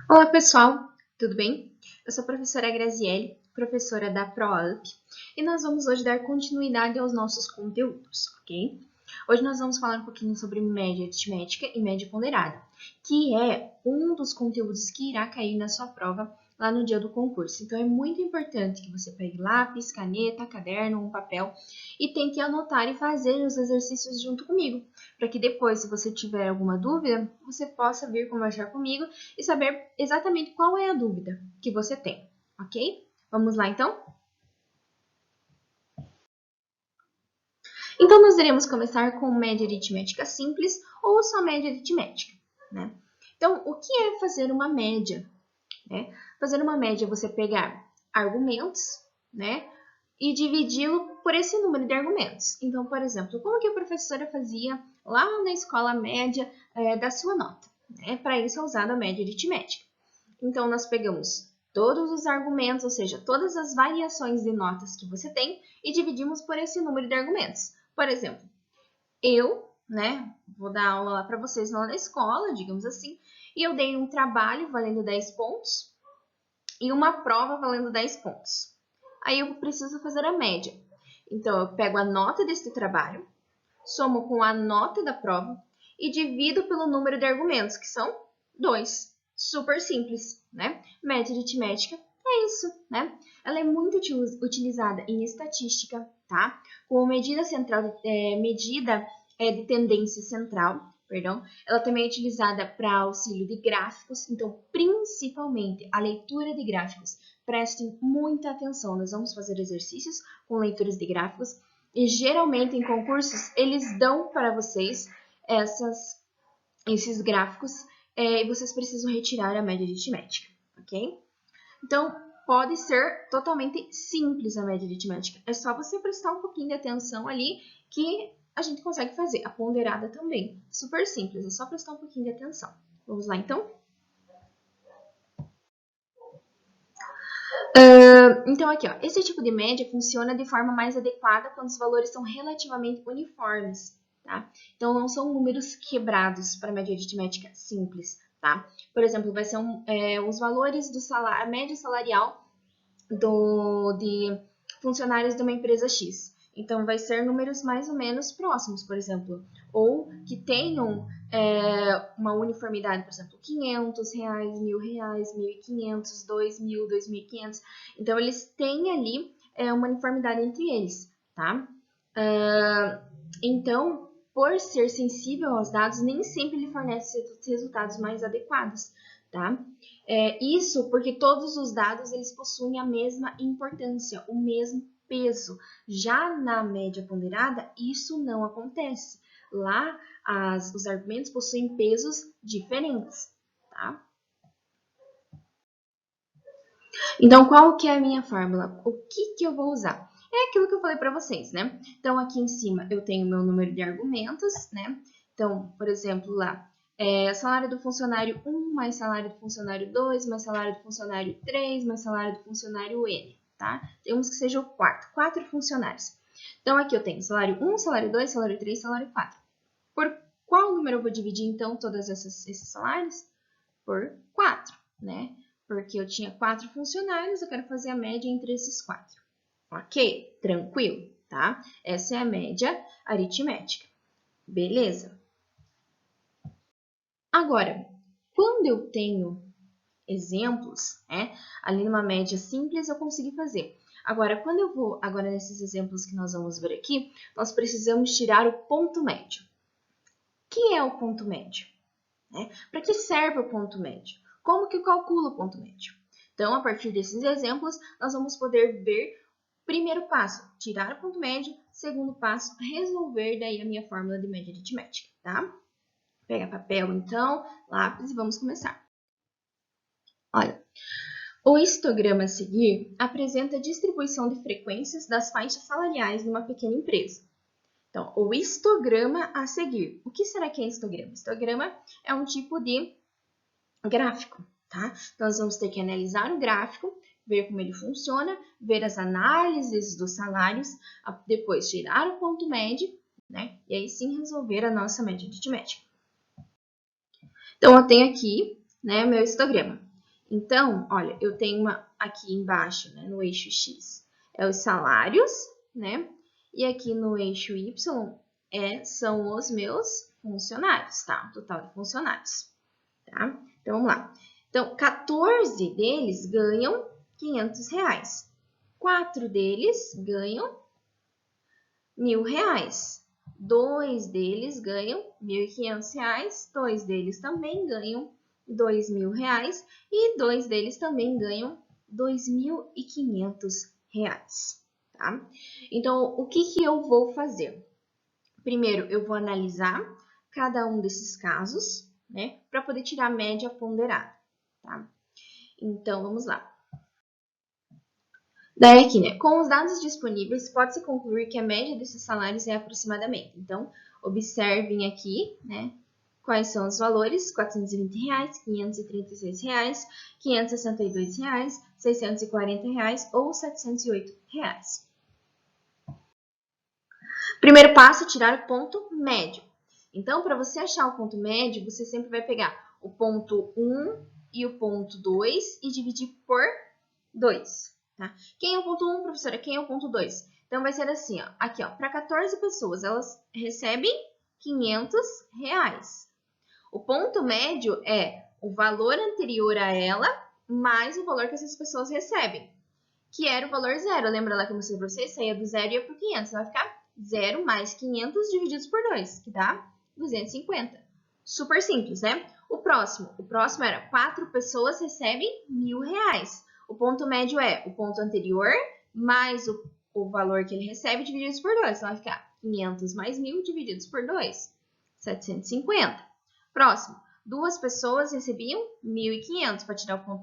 Olá pessoal, tudo bem? Eu sou a professora Graziele, professora da ProUp, e nós vamos hoje dar continuidade aos nossos conteúdos, ok? Hoje nós vamos falar um pouquinho sobre média aritmética e média ponderada, que é um dos conteúdos que irá cair na sua prova lá no dia do concurso. Então é muito importante que você pegue lápis, caneta, caderno, um papel e tente anotar e fazer os exercícios junto comigo, para que depois, se você tiver alguma dúvida, você possa vir conversar comigo e saber exatamente qual é a dúvida que você tem, ok? Vamos lá então? Então, nós iremos começar com média aritmética simples ou só média aritmética, né? Então, o que é fazer uma média? Né? Fazer uma média é você pegar argumentos, né? E dividi-lo por esse número de argumentos. Então, por exemplo, como que a professora fazia lá na escola a média da sua nota? Né? Para isso é usada a média aritmética. Então, nós pegamos todos os argumentos, ou seja, todas as variações de notas que você tem, e dividimos por esse número de argumentos. Por exemplo, eu, né, vou dar aula lá para vocês lá na escola, digamos assim, e eu dei um trabalho valendo 10 pontos e uma prova valendo 10 pontos. Aí eu preciso fazer a média. Então, eu pego a nota desse trabalho, somo com a nota da prova e divido pelo número de argumentos, que são 2. Super simples, né? Média aritmética é isso, né? Ela é muito utilizada em estatística, tá? Como medida central, medida de tendência central, perdão. Ela também é utilizada para auxílio de gráficos, então principalmente a leitura de gráficos. Prestem muita atenção, nós vamos fazer exercícios com leituras de gráficos e geralmente em concursos eles dão para vocês esses gráficos e vocês precisam retirar a média aritmética, ok? Então, pode ser totalmente simples a média aritmética. É só você prestar um pouquinho de atenção ali que a gente consegue fazer. A ponderada também. Super simples, é só prestar um pouquinho de atenção. Vamos lá, então? Então, aqui, ó, esse tipo de média funciona de forma mais adequada quando os valores são relativamente uniformes, tá? Então, não são números quebrados para média aritmética simples, tá? Por exemplo, vai ser os valores do salário, a média salarial de funcionários de uma empresa X. Então, vai ser números mais ou menos próximos, por exemplo, ou que tenham uma uniformidade, por exemplo, R$ 500, R$ 1.000, 1.500, 2.000, 2.500. Então, eles têm ali uma uniformidade entre eles, tá? Então, por ser sensível aos dados, nem sempre ele fornece resultados mais adequados, tá? Isso porque todos os dados eles possuem a mesma importância, o mesmo peso. Já na média ponderada, isso não acontece. Lá, os argumentos possuem pesos diferentes, tá? Então, qual que é a minha fórmula? O que eu vou usar? É aquilo que eu falei para vocês, né? Então, aqui em cima eu tenho meu número de argumentos, né? Então, por exemplo, lá, salário do funcionário 1 mais salário do funcionário 2 mais salário do funcionário 3 mais salário do funcionário N, tá? Temos que seja o quatro funcionários. Então, aqui eu tenho salário 1, salário 2, salário 3, salário 4. Por qual número eu vou dividir, então, todos esses salários? Por 4, né? Porque eu tinha 4 funcionários, eu quero fazer a média entre esses 4. Ok? Tranquilo, tá? Essa é a média aritmética. Beleza? Agora, quando eu tenho exemplos, né? Ali numa média simples eu consegui fazer. Agora, quando eu vou, agora nesses exemplos que nós vamos ver aqui, nós precisamos tirar o ponto médio. O que é o ponto médio? Para que serve o ponto médio? Como que eu calculo o ponto médio? Então, a partir desses exemplos, nós vamos poder ver primeiro passo, tirar o ponto médio. Segundo passo, resolver daí a minha fórmula de média aritmética, tá? Pega papel, então, lápis e vamos começar. Olha, o histograma a seguir apresenta a distribuição de frequências das faixas salariais numa pequena empresa. Então, o histograma a seguir. O que será que é histograma? Histograma é um tipo de gráfico, tá? Então, nós vamos ter que analisar o gráfico, ver como ele funciona, ver as análises dos salários, depois tirar o ponto médio, né? E aí sim resolver a nossa média aritmética. Então, eu tenho aqui, né, meu histograma. Então, olha, eu tenho aqui embaixo, né, no eixo X, os salários, né? E aqui no eixo Y são os meus funcionários, tá? O total de funcionários, tá? Então, vamos lá. Então, 14 deles ganham R$500. 4 deles ganham R$1.000. 2 deles ganham R$1.500. 2 deles também ganham R$2.000. E 2 deles também ganham R$2.500, tá? Então, o que eu vou fazer? Primeiro, eu vou analisar cada um desses casos, né, para poder tirar a média ponderada, tá? Então, vamos lá. Daí aqui, né, com os dados disponíveis, pode-se concluir que a média desses salários é aproximadamente. Então, observem aqui, né, quais são os valores: R$420, R$536, R$562, R$640 ou R$708. Primeiro passo, tirar o ponto médio. Então, para você achar o ponto médio, você sempre vai pegar o ponto 1 e o ponto 2 e dividir por 2. Tá? Quem é o ponto 1, professora? Quem é o ponto 2? Então, vai ser assim, ó. Aqui, ó, para 14 pessoas, elas recebem R$500. O ponto médio é o valor anterior a ela mais o valor que essas pessoas recebem, que era o valor zero. Lembra lá que eu mostrei para vocês? Saía do zero e ia para 500. Vai ficar 0 mais 500 divididos por 2, que dá 250. Super simples, né? O próximo era 4 pessoas recebem R$1.000. O ponto médio é o ponto anterior mais o valor que ele recebe divididos por 2. Então, vai ficar 500 mais 1.000 divididos por 2, 750. Próximo, 2 pessoas recebiam 1.500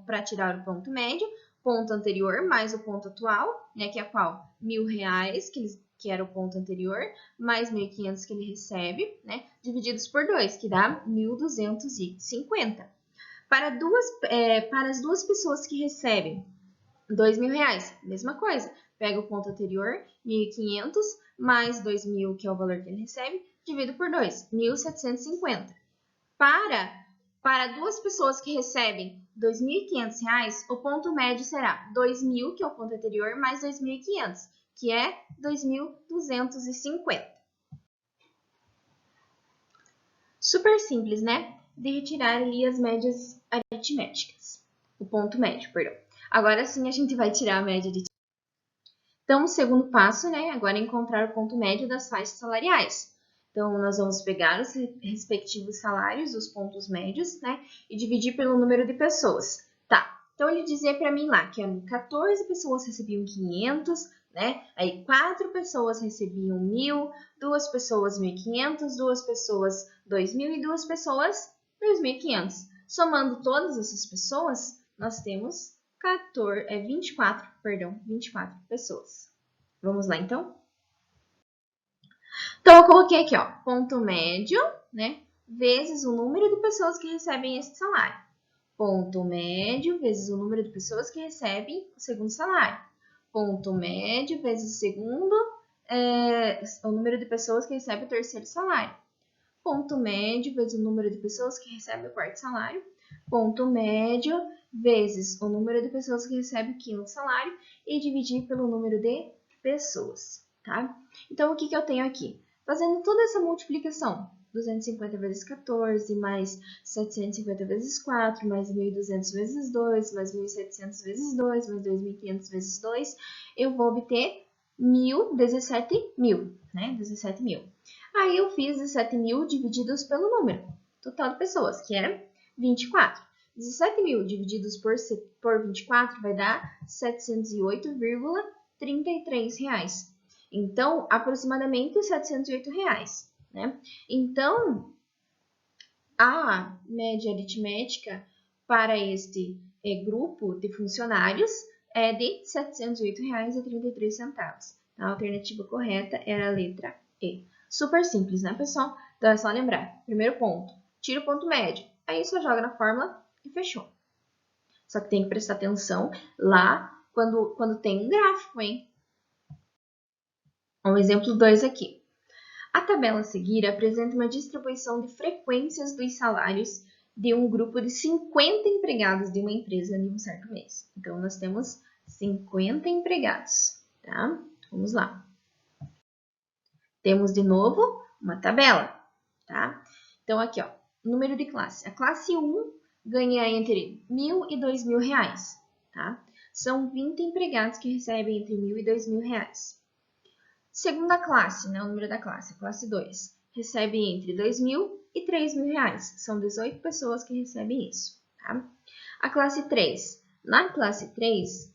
para tirar o ponto médio. Ponto anterior mais o ponto atual, né, que é qual? R$1.000, que era o ponto anterior, mais 1.500 que ele recebe, né, divididos por 2, que dá 1.250. Para as duas pessoas que recebem R$2.000, mesma coisa. Pega o ponto anterior, 1.500, mais 2.000, que é o valor que ele recebe, dividido por 2, 1.750. Para duas pessoas que recebem R$2.500, o ponto médio será 2.000, que é o ponto anterior, mais 2.500, que é 2.250. Super simples, né? De retirar ali as médias aritméticas. O ponto médio, perdão. Agora sim a gente vai tirar a média aritmética. Então, o segundo passo, né? Agora é encontrar o ponto médio das faixas salariais. Então, nós vamos pegar os respectivos salários, os pontos médios, né? E dividir pelo número de pessoas. Tá, então ele dizia para mim lá que 14 pessoas recebiam 500, né? Aí 4 pessoas recebiam 1.000, 2 pessoas 1.500, 2 pessoas 2.000 e 2 pessoas 2.500. Somando todas essas pessoas, nós temos 24 pessoas. Vamos lá, então? Então, eu coloquei aqui, ó, ponto médio, né, vezes o número de pessoas que recebem esse salário. Ponto médio vezes o número de pessoas que recebem o segundo salário. Ponto médio vezes o número de pessoas que recebem o terceiro salário. Ponto médio vezes o número de pessoas que recebem o quarto salário. Ponto médio vezes o número de pessoas que recebem o quinto salário e dividir pelo número de pessoas, tá? Então, o que eu tenho aqui? Fazendo toda essa multiplicação, 250 vezes 14, mais 750 vezes 4, mais 1.200 vezes 2, mais 1.700 vezes 2, mais 2.500 vezes 2, eu vou obter 17.000, né? 17.000. Aí eu fiz 17.000 divididos pelo número total de pessoas, que era 24. 17.000 divididos por 24 vai dar R$708,33. Então, aproximadamente R$708, né? Então, a média aritmética para este grupo de funcionários é de R$708,33. A alternativa correta era a letra E. Super simples, né, pessoal? Então, é só lembrar. Primeiro ponto, tira o ponto médio. Aí, só joga na fórmula e fechou. Só que tem que prestar atenção lá quando tem um gráfico, hein? Um exemplo 2 aqui. A tabela a seguir apresenta uma distribuição de frequências dos salários de um grupo de 50 empregados de uma empresa em um certo mês. Então, nós temos 50 empregados, tá? Vamos lá. Temos de novo uma tabela, tá? Então, aqui, ó, número de classe. A classe 1 ganha entre R$1.000 e R$2.000, tá? São 20 empregados que recebem entre R$1.000 e R$2.000. Segunda classe, né, o número da classe, a classe 2, recebe entre R$2.000 e R$3.000. São 18 pessoas que recebem isso, tá? A classe 3. Na classe 3,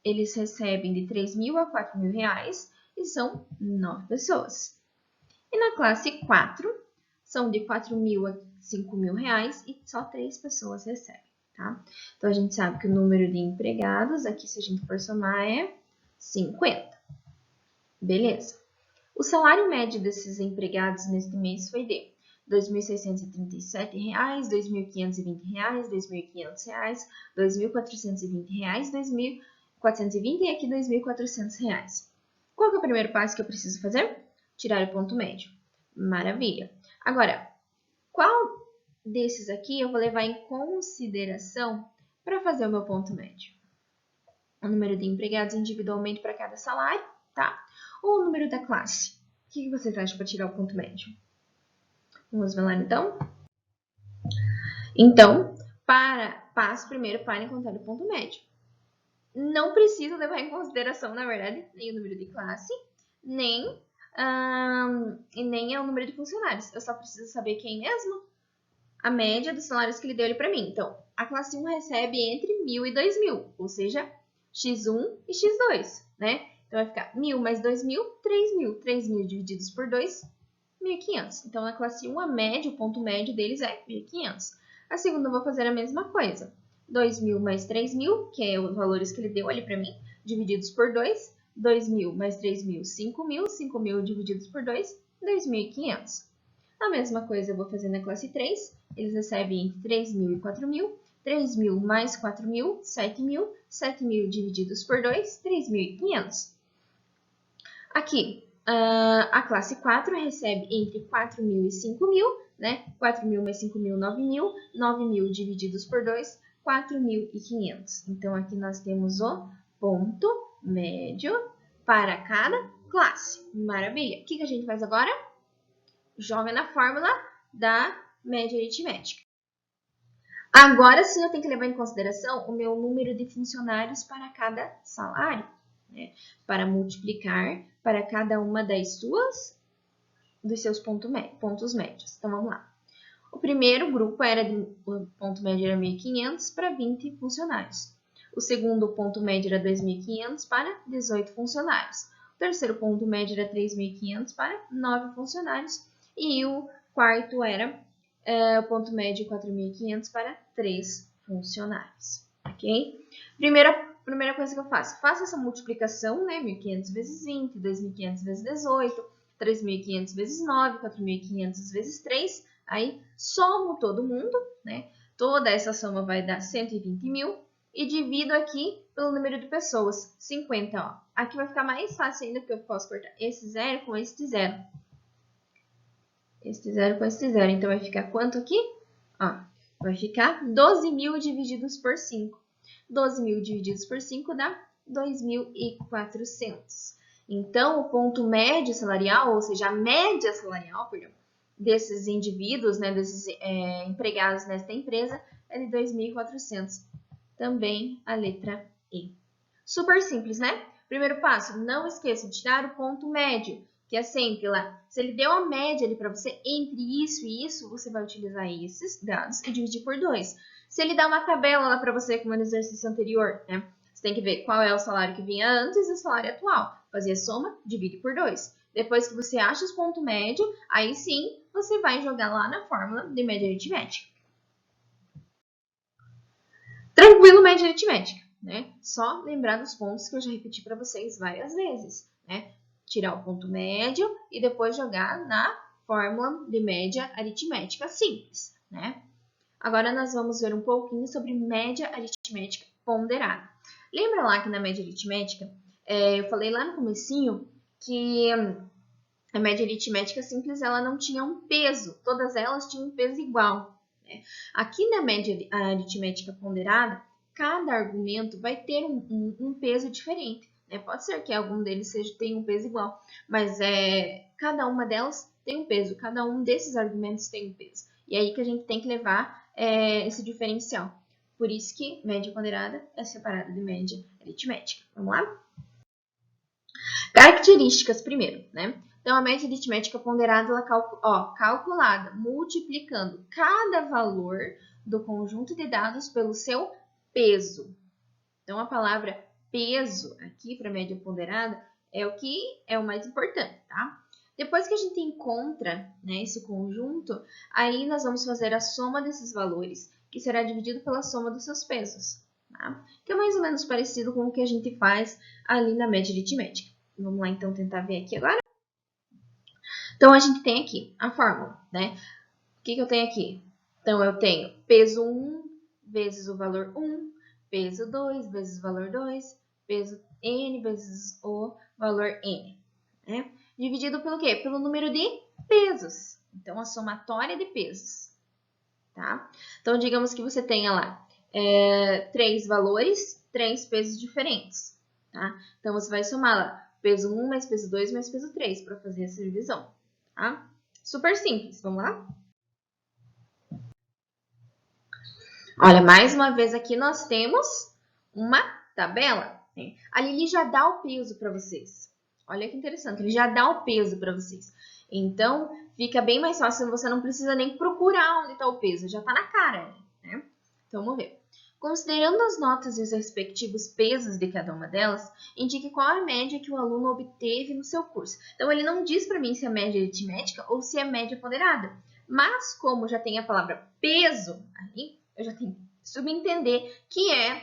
eles recebem de R$3.000 a R$4.000 e são 9 pessoas. E na classe 4, são de R$4.000 a R$5.000 e só 3 pessoas recebem, tá? Então, a gente sabe que o número de empregados, aqui se a gente for somar, é 50. Beleza. O salário médio desses empregados neste mês foi de R$ 2.637, R$ 2.520, R$ 2.500, R$ 2.420, R$ 2.420 e aqui R$ 2.400. Qual que é o primeiro passo que eu preciso fazer? Tirar o ponto médio. Maravilha. Agora, qual desses aqui eu vou levar em consideração para fazer o meu ponto médio? O número de empregados individualmente para cada salário, tá? Ou o número da classe? O que você acha para tirar o ponto médio? Vamos ver lá, então? Então, passo primeiro para encontrar o ponto médio. Não preciso levar em consideração, na verdade, nem o número de classe, nem o número de funcionários. Eu só preciso saber quem mesmo? A média dos salários que ele deu ali para mim. Então, a classe 1 recebe entre 1.000 e 2.000, ou seja, x1 e x2, né? Então, vai ficar 1.000 mais 2.000, 3.000. 3.000 divididos por 2, 1.500. Então, na classe 1, a média, o ponto médio deles é 1.500. A segunda, eu vou fazer a mesma coisa. 2.000 mais 3.000, que é os valores que ele deu ali para mim, divididos por 2. 2.000 mais 3.000, 5.000. 5.000 divididos por 2, 2.500. A mesma coisa eu vou fazer na classe 3. Eles recebem entre 3.000 e 4.000. 3.000 mais 4.000, 7.000. 7.000 divididos por 2, 3.500. Aqui, a classe 4 recebe entre 4.000 e 5.000, né? 4.000 mais 5.000, 9.000. 9.000 divididos por 2, 4.500. Então, aqui nós temos o ponto médio para cada classe. Maravilha. O que a gente faz agora? Joga na fórmula da média aritmética. Agora sim eu tenho que levar em consideração o meu número de funcionários para cada salário, né? Para multiplicar para cada uma dos seus pontos médios. Então, vamos lá. O primeiro grupo o ponto médio era 1.500 para 20 funcionários. O segundo ponto médio era 2.500 para 18 funcionários. O terceiro ponto médio era 3.500 para 9 funcionários. E o quarto era o ponto médio 4.500 para 3 funcionários, ok? Primeira coisa que eu faço essa multiplicação, né? 1.500 vezes 20, 2.500 vezes 18, 3.500 vezes 9, 4.500 vezes 3, aí somo todo mundo, né? Toda essa soma vai dar 120.000 e divido aqui pelo número de pessoas, 50, ó. Aqui vai ficar mais fácil ainda, porque eu posso cortar esse zero com esse zero. Este zero com este zero. Então, vai ficar quanto aqui? Ó, vai ficar 12.000 divididos por 5. 12.000 divididos por 5 dá 2.400. Então, o ponto médio salarial, ou seja, a média salarial, perdão, desses indivíduos, né, desses empregados nesta empresa, é de 2.400. Também a letra E. Super simples, né? Primeiro passo, não esqueça de tirar o ponto médio, que é sempre lá, se ele deu a média ali para você entre isso e isso, você vai utilizar esses dados e dividir por 2. Se ele dá uma tabela lá para você, como no exercício anterior, né? Você tem que ver qual é o salário que vinha antes e o salário atual. Fazer a soma, divide por 2. Depois que você acha os pontos médios, aí sim você vai jogar lá na fórmula de média aritmética. Tranquilo, média aritmética, né? Só lembrar dos pontos que eu já repeti para vocês várias vezes, né? Tirar o ponto médio e depois jogar na fórmula de média aritmética simples, né? Agora nós vamos ver um pouquinho sobre média aritmética ponderada. Lembra lá que na média aritmética, eu falei lá no comecinho que a média aritmética simples ela não tinha um peso, todas elas tinham um peso igual, Aqui na média aritmética ponderada, cada argumento vai ter um peso diferente. Pode ser que algum deles tenha um peso igual, mas cada uma delas tem um peso, cada um desses argumentos tem um peso. E aí que a gente tem que levar esse diferencial. Por isso que média ponderada é separada de média aritmética. Vamos lá? Características primeiro, né? Então, a média aritmética ponderada, ela calculada multiplicando cada valor do conjunto de dados pelo seu peso. Então, a palavra peso aqui para média ponderada é o que é o mais importante, tá? Depois que a gente encontra, né, esse conjunto, aí nós vamos fazer a soma desses valores, que será dividido pela soma dos seus pesos, tá? Que é mais ou menos parecido com o que a gente faz ali na média aritmética. Vamos lá, então, tentar ver aqui agora. Então, a gente tem aqui a fórmula, né? O que eu tenho aqui? Então, eu tenho peso 1 vezes o valor 1, peso 2 vezes o valor 2, peso n vezes o valor n, né? Dividido pelo quê? Pelo número de pesos. Então, a somatória de pesos, tá? Então, digamos que você tenha lá 3 valores, 3 pesos diferentes, tá? Então, você vai somar lá peso 1 mais peso 2 mais peso 3 para fazer essa divisão, tá? Super simples, vamos lá? Olha, mais uma vez aqui nós temos uma tabela. Né? A Lili já dá o peso para vocês. Olha que interessante, ele já dá o peso para vocês. Então, fica bem mais fácil, você não precisa nem procurar onde está o peso, já está na cara. Né? Então, vamos ver. Considerando as notas e os respectivos pesos de cada uma delas, indique qual a média que o aluno obteve no seu curso. Então, ele não diz para mim se é média aritmética ou se é média ponderada. Mas, como já tem a palavra peso ali, eu já tenho que subentender que é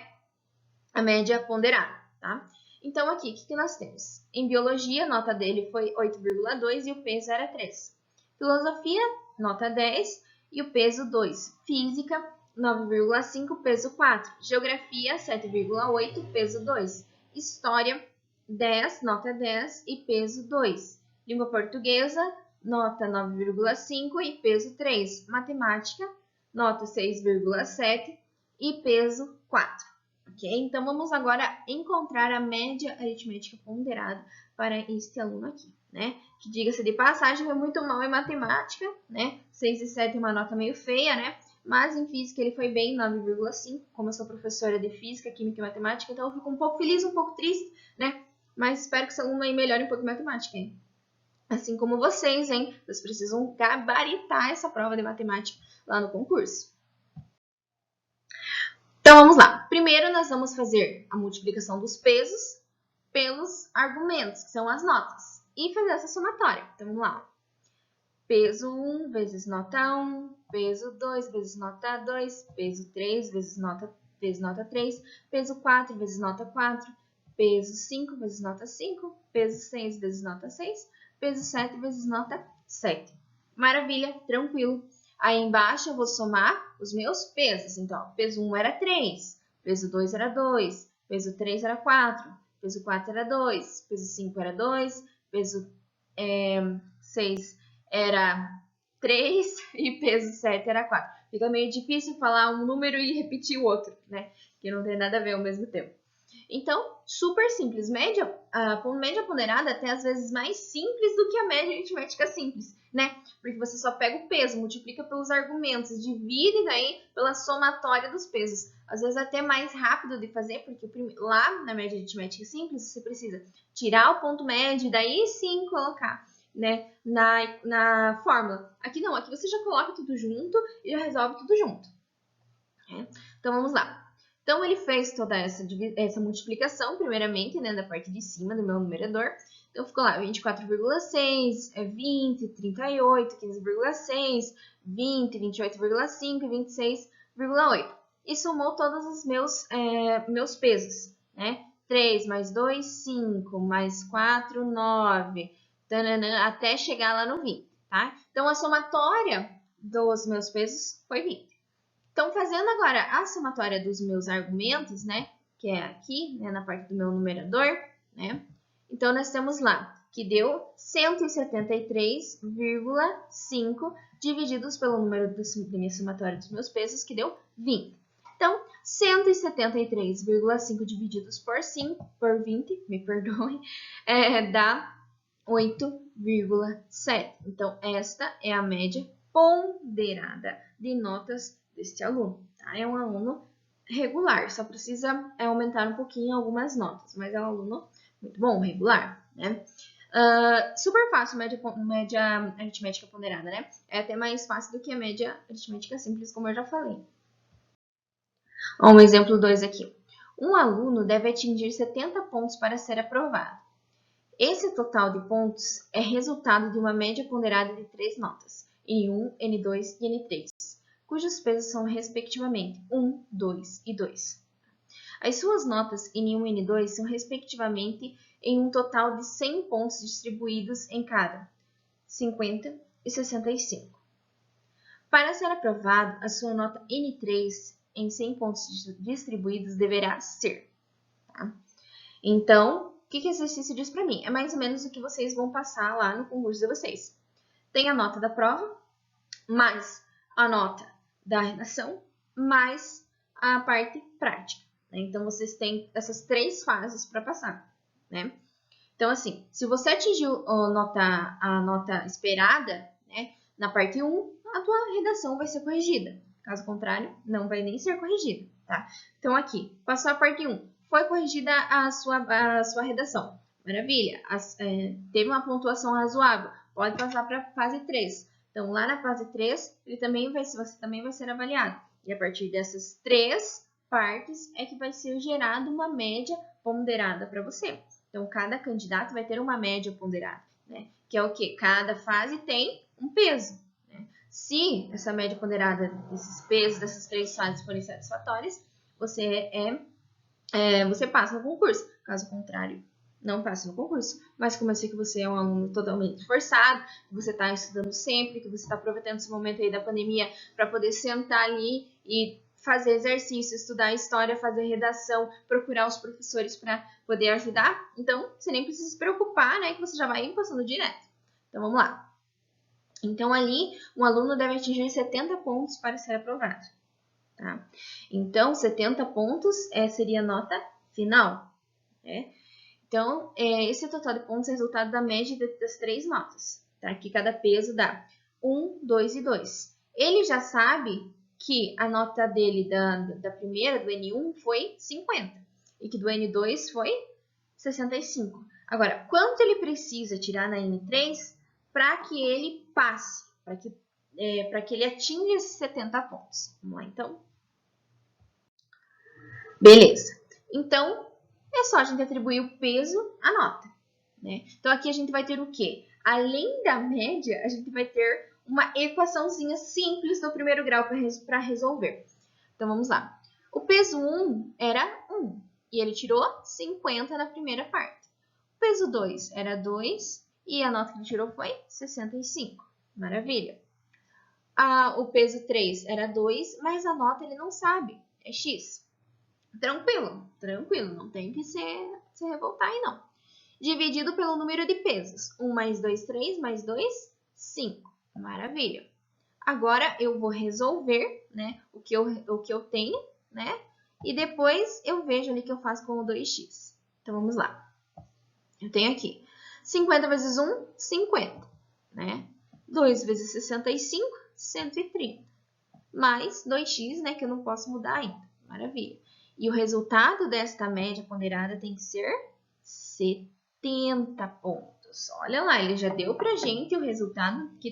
a média ponderada, tá? Então, aqui, o que nós temos? Em biologia, a nota dele foi 8,2 e o peso era 3. Filosofia, nota 10 e o peso 2. Física, 9,5, peso 4. Geografia, 7,8, peso 2. História, 10, nota 10 e peso 2. Língua portuguesa, nota 9,5 e peso 3. Matemática, nota 6,7 e peso 4. Ok? Então, vamos agora encontrar a média aritmética ponderada para este aluno aqui, né? Que, diga-se de passagem, foi muito mal em matemática, né? 6 e 7 é uma nota meio feia, né? Mas em física ele foi bem, 9,5. Como eu sou professora de física, química e matemática, então eu fico um pouco feliz, um pouco triste, né? Mas espero que esse aluno aí melhore um pouco em matemática, hein? Assim como vocês, hein? Vocês precisam gabaritar essa prova de matemática lá no concurso. Então, vamos lá. Primeiro, nós vamos fazer a multiplicação dos pesos pelos argumentos, que são as notas, e fazer essa somatória. Então, vamos lá. Peso 1 vezes nota 1, peso 2 vezes nota 2, peso 3 vezes nota 3, peso 4 vezes nota 4, peso 5 vezes nota 5, peso 6 vezes nota 6, peso 7 vezes nota 7. Maravilha, tranquilo. Aí embaixo eu vou somar os meus pesos. Então, peso 1 era 3, peso 2 era 2, peso 3 era 4, peso 4 era 2, peso 5 era 2, peso 6 era 3 e peso 7 era 4. Fica meio difícil falar um número e repetir o outro, né? Que não tem nada a ver ao mesmo tempo. Então, super simples. A média ponderada é até às vezes mais simples do que a média aritmética simples, né? Porque você só pega o peso, multiplica pelos argumentos, divide daí pela somatória dos pesos. Às vezes até mais rápido de fazer, porque lá na média aritmética simples você precisa tirar o ponto médio e daí sim colocar, né, na fórmula. Aqui não, aqui você já coloca tudo junto e já resolve tudo junto. Então, vamos lá. Então, ele fez toda essa multiplicação, primeiramente, né, da parte de cima do meu numerador. Então, ficou lá 24,6, 20, 38, 15,6, 20, 28,5 e 26,8. E somou todos os meus pesos, né? 3 mais 2, 5, mais 4, 9, tananã, até chegar lá no 20, tá? Então, a somatória dos meus pesos foi 20. Então, fazendo agora a somatória dos meus argumentos, né, que é aqui, né, na parte do meu numerador, né, então nós temos lá que deu 173,5 divididos pelo número da minha somatória dos meus pesos, que deu 20. Então, 173,5 divididos por 20, me perdoe, dá 8,7. Então, esta é a média ponderada de notas deste aluno. Tá? É um aluno regular, só precisa aumentar um pouquinho algumas notas, mas é um aluno muito bom, regular, né? Super fácil média aritmética ponderada, né? É até mais fácil do que a média aritmética simples, como eu já falei. Um exemplo 2 aqui. Um aluno deve atingir 70 pontos para ser aprovado. Esse total de pontos é resultado de uma média ponderada de 3 notas, N1, N2 e N3, cujos pesos são respectivamente 1, 2 e 2. As suas notas N1 e N2 são respectivamente em um total de 100 pontos distribuídos em cada 50 e 65. Para ser aprovado, a sua nota N3 em 100 pontos distribuídos deverá ser. Tá? Então, o que esse exercício diz para mim? É mais ou menos o que vocês vão passar lá no concurso de vocês. Tem a nota da prova, mais a nota da redação, mais a parte prática. Né? Então, vocês têm essas 3 fases para passar. Né? Então, assim, se você atingiu a nota esperada, né, na parte 1, a tua redação vai ser corrigida. Caso contrário, não vai nem ser corrigida. Tá? Então, aqui, passou a parte 1. Foi corrigida a sua redação. Maravilha. Teve uma pontuação razoável. Pode passar para a fase 3. Então, lá na fase 3, você também vai ser avaliado. E a partir dessas 3 partes é que vai ser gerada uma média ponderada para você. Então, cada candidato vai ter uma média ponderada, né? Que é o quê? Cada fase tem um peso. Né? Se essa média ponderada desses pesos, dessas 3 fases forem satisfatórias, você passa no concurso. Caso contrário, não passe no concurso. Mas como eu sei que você é um aluno totalmente esforçado, que você está estudando sempre, que você está aproveitando esse momento aí da pandemia para poder sentar ali e fazer exercício, estudar história, fazer redação, procurar os professores para poder ajudar, então você nem precisa se preocupar, né, que você já vai ir passando direto. Então vamos lá. Então ali, um aluno deve atingir 70 pontos para ser aprovado. Tá? Então, 70 pontos seria a nota final. Né? Então, esse total de pontos é resultado da média das 3 notas. Tá? Que cada peso dá 1, 2 e 2. Ele já sabe que a nota dele da primeira, do N1, foi 50. E que do N2 foi 65. Agora, quanto ele precisa tirar na N3 para que ele passe? Para que ele atinja esses 70 pontos. Vamos lá, então. Beleza. Então, é só a gente atribuir o peso à nota. Né? Então, aqui a gente vai ter o quê? Além da média, a gente vai ter uma equaçãozinha simples do primeiro grau para resolver. Então, vamos lá. O peso 1 era 1 e ele tirou 50 na primeira parte. O peso 2 era 2 e a nota que ele tirou foi 65. Maravilha. O peso 3 era 2, mas a nota ele não sabe, é X. Tranquilo, não tem que se revoltar aí não. Dividido pelo número de pesos. 1 mais 2, 3, mais 2, 5. Maravilha. Agora eu vou resolver, né, o que eu tenho, né? E depois eu vejo ali que eu faço com o 2x. Então vamos lá. Eu tenho aqui 50 vezes 1, 50, né? 2 vezes 65, 130. Mais 2x, né, que eu não posso mudar ainda. Maravilha. E o resultado desta média ponderada tem que ser 70 pontos. Olha lá, ele já deu pra gente o resultado que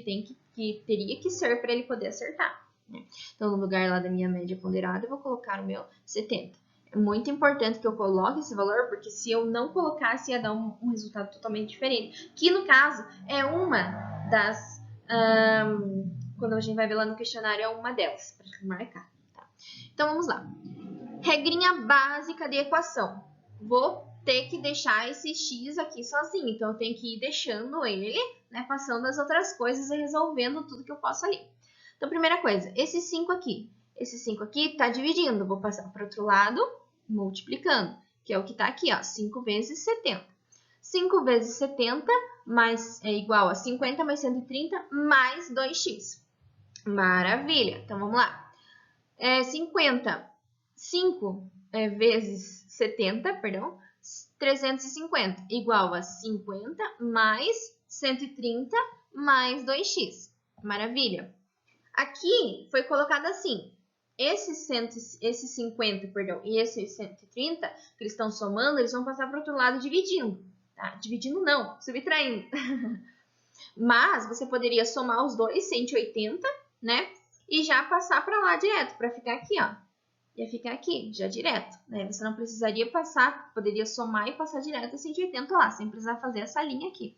teria que ser para ele poder acertar. Né? Então, no lugar lá da minha média ponderada, eu vou colocar o meu 70. É muito importante que eu coloque esse valor, porque se eu não colocasse, ia dar um resultado totalmente diferente. Que, no caso, é uma das... quando a gente vai ver lá no questionário, é uma delas, para marcar. Tá? Então, vamos lá. Regrinha básica de equação. Vou ter que deixar esse x aqui sozinho. Então, eu tenho que ir deixando ele, né, passando as outras coisas e resolvendo tudo que eu posso ali. Então, primeira coisa, esse 5 aqui está dividindo. Vou passar para o outro lado, multiplicando, que é o que está aqui, ó, 5 vezes 70. 5 vezes 70 é igual a 50 mais 130 mais 2x. Maravilha! Então, vamos lá. 5 vezes 70, perdão, 350, igual a 50 mais 130 mais 2x. Maravilha! Aqui foi colocado assim, esse 50, perdão, e esse 130, que eles estão somando, eles vão passar para o outro lado dividindo. Tá? Dividindo não, subtraindo. Mas você poderia somar os dois, 180, né? E já passar para lá direto, para ficar aqui, ó. Ia ficar aqui, já direto, né? Você não precisaria passar, poderia somar e passar direto 180 lá, sem precisar fazer essa linha aqui.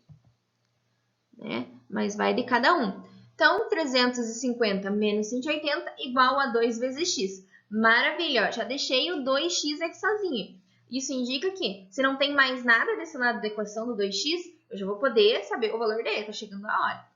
Né? Mas vai de cada um. Então, 350 menos 180 igual a 2 vezes x. Maravilha, ó, já deixei o 2x aqui sozinho. Isso indica que se não tem mais nada desse lado da equação do 2x, eu já vou poder saber o valor dele, tá chegando a hora.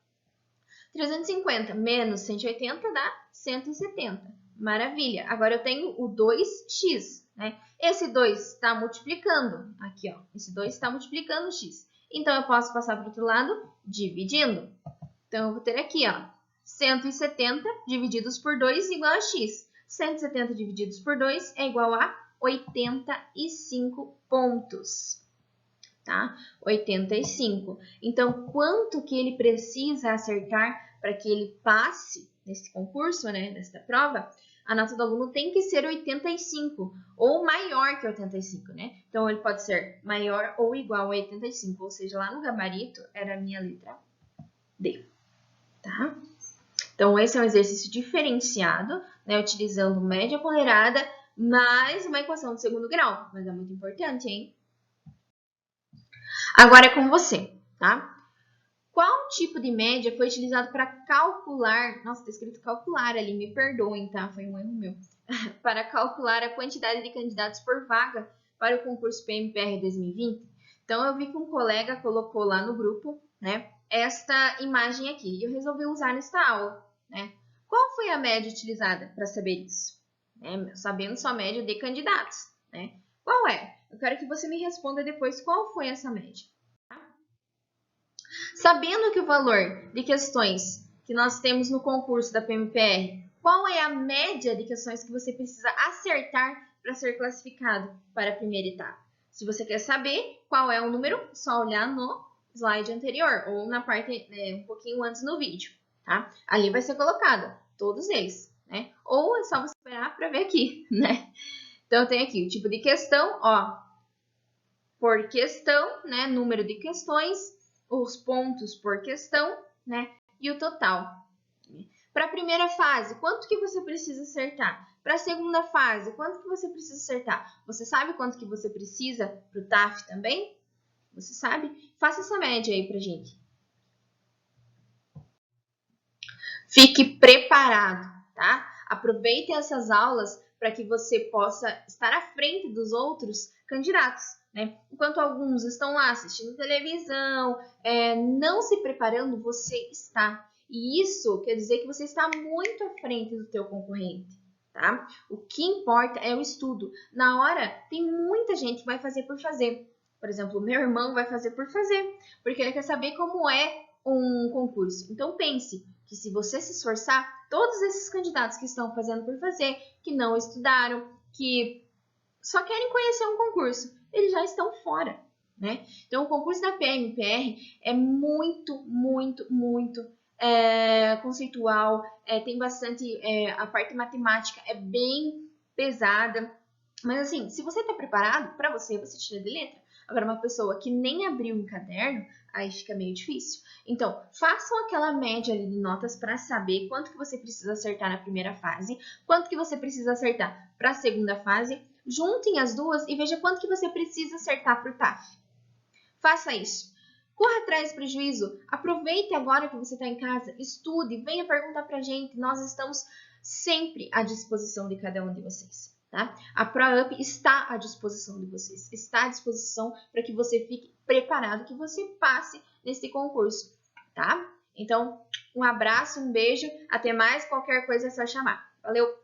350 menos 180 dá 170. Maravilha, agora eu tenho o 2x, né? Esse 2 está multiplicando, aqui ó, esse 2 está multiplicando x. Então, eu posso passar para o outro lado dividindo. Então, eu vou ter aqui, ó, 170 divididos por 2 igual a x. 170 divididos por 2 é igual a 85 pontos. Tá? 85. Então, quanto que ele precisa acertar para que ele passe nesse concurso, né, nessa prova? A nota do aluno tem que ser 85 ou maior que 85, né? Então, ele pode ser maior ou igual a 85, ou seja, lá no gabarito era a minha letra D, tá? Então, esse é um exercício diferenciado, né, utilizando média ponderada mais uma equação de segundo grau, mas é muito importante, hein? Agora é com você, tá? Qual tipo de média foi utilizado para calcular... Nossa, tá escrito calcular ali, me perdoem, tá? Foi um erro meu. Para calcular a quantidade de candidatos por vaga para o concurso PMPR 2020. Então, eu vi que um colega colocou lá no grupo, né, esta imagem aqui. E eu resolvi usar nesta aula, né? Qual foi a média utilizada para saber isso? Sabendo só a média de candidatos, né? Qual é? Eu quero que você me responda depois qual foi essa média. Sabendo que o valor de questões que nós temos no concurso da PMPR, qual é a média de questões que você precisa acertar para ser classificado para a primeira etapa? Se você quer saber qual é o número, só olhar no slide anterior ou na parte um pouquinho antes no vídeo, tá? Ali vai ser colocado todos eles, né? Ou é só você esperar para ver aqui, né? Então, tem aqui o tipo de questão, ó, por questão, né? Número de questões, os pontos por questão, né? E o total. Para a primeira fase, quanto que você precisa acertar? Para a segunda fase, quanto que você precisa acertar? Você sabe quanto que você precisa para o TAF também? Você sabe? Faça essa média aí para gente. Fique preparado, tá? Aproveite essas aulas para que você possa estar à frente dos outros candidatos, né? Enquanto alguns estão lá assistindo televisão, não se preparando, você está. E isso quer dizer que você está muito à frente do teu concorrente, tá? O que importa é o estudo. Na hora, tem muita gente que vai fazer por fazer. Por exemplo, meu irmão vai fazer por fazer, porque ele quer saber como é um concurso. Então, pense que se você se esforçar, todos esses candidatos que estão fazendo por fazer, que não estudaram, que só querem conhecer um concurso, eles já estão fora, né? Então, o concurso da PMPR é muito, muito, muito conceitual, tem bastante, a parte matemática é bem pesada, mas assim, se você está preparado, para você tira de letra. Agora, uma pessoa que nem abriu um caderno, aí fica meio difícil. Então, façam aquela média ali de notas para saber quanto que você precisa acertar na primeira fase, quanto que você precisa acertar para a segunda fase, juntem as duas e veja quanto que você precisa acertar para o TAF. Faça isso. Corra atrás do prejuízo, aproveite agora que você está em casa, estude, venha perguntar para a gente, nós estamos sempre à disposição de cada um de vocês. Tá? A ProUp está à disposição de vocês, está à disposição para que você fique preparado, que você passe nesse concurso, tá? Então, um abraço, um beijo, até mais, qualquer coisa é só chamar. Valeu!